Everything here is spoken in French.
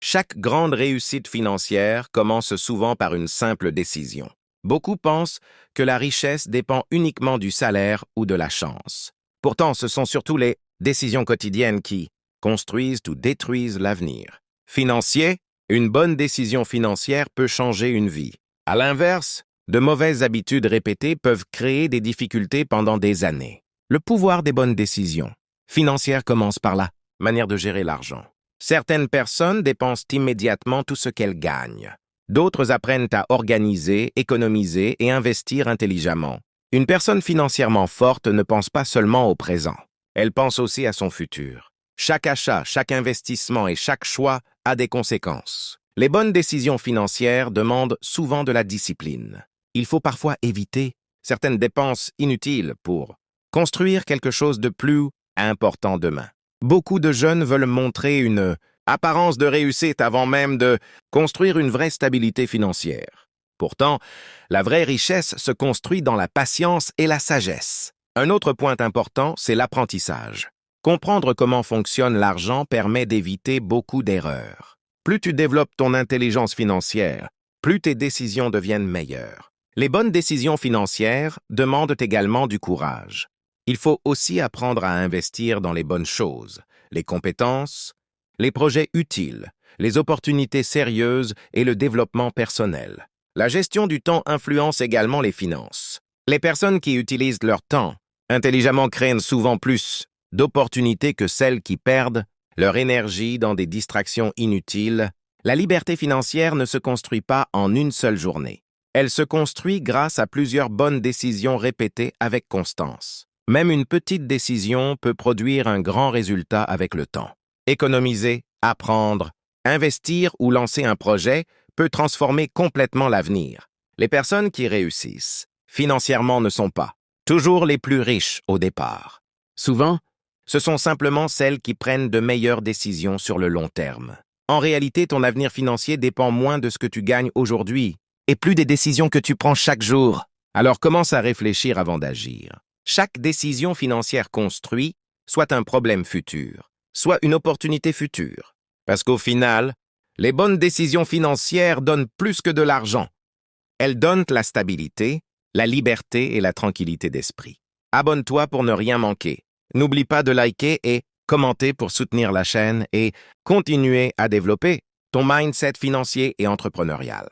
Chaque grande réussite financière commence souvent par une simple décision. Beaucoup pensent que la richesse dépend uniquement du salaire ou de la chance. Pourtant, ce sont surtout les décisions quotidiennes qui construisent ou détruisent l'avenir. Financier, une bonne décision financière peut changer une vie. À l'inverse, de mauvaises habitudes répétées peuvent créer des difficultés pendant des années. Le pouvoir des bonnes décisions financières commence par la manière de gérer l'argent. Certaines personnes dépensent immédiatement tout ce qu'elles gagnent. D'autres apprennent à organiser, économiser et investir intelligemment. Une personne financièrement forte ne pense pas seulement au présent. Elle pense aussi à son futur. Chaque achat, chaque investissement et chaque choix a des conséquences. Les bonnes décisions financières demandent souvent de la discipline. Il faut parfois éviter certaines dépenses inutiles pour construire quelque chose de plus important demain. Beaucoup de jeunes veulent montrer une apparence de réussite avant même de construire une vraie stabilité financière. Pourtant, la vraie richesse se construit dans la patience et la sagesse. Un autre point important, c'est l'apprentissage. Comprendre comment fonctionne l'argent permet d'éviter beaucoup d'erreurs. Plus tu développes ton intelligence financière, plus tes décisions deviennent meilleures. Les bonnes décisions financières demandent également du courage. Il faut aussi apprendre à investir dans les bonnes choses, les compétences, les projets utiles, les opportunités sérieuses et le développement personnel. La gestion du temps influence également les finances. Les personnes qui utilisent leur temps intelligemment craignent souvent plus d'opportunités que celles qui perdent leur énergie dans des distractions inutiles. La liberté financière ne se construit pas en une seule journée. Elle se construit grâce à plusieurs bonnes décisions répétées avec constance. Même une petite décision peut produire un grand résultat avec le temps. Économiser, apprendre, investir ou lancer un projet peut transformer complètement l'avenir. Les personnes qui réussissent financièrement ne sont pas toujours les plus riches au départ. Souvent, ce sont simplement celles qui prennent de meilleures décisions sur le long terme. En réalité, ton avenir financier dépend moins de ce que tu gagnes aujourd'hui et plus des décisions que tu prends chaque jour. Alors commence à réfléchir avant d'agir. Chaque décision financière construit soit un problème futur, soit une opportunité future. Parce qu'au final, les bonnes décisions financières donnent plus que de l'argent. Elles donnent la stabilité, la liberté et la tranquillité d'esprit. Abonne-toi pour ne rien manquer. N'oublie pas de liker et commenter pour soutenir la chaîne et continuer à développer ton mindset financier et entrepreneurial.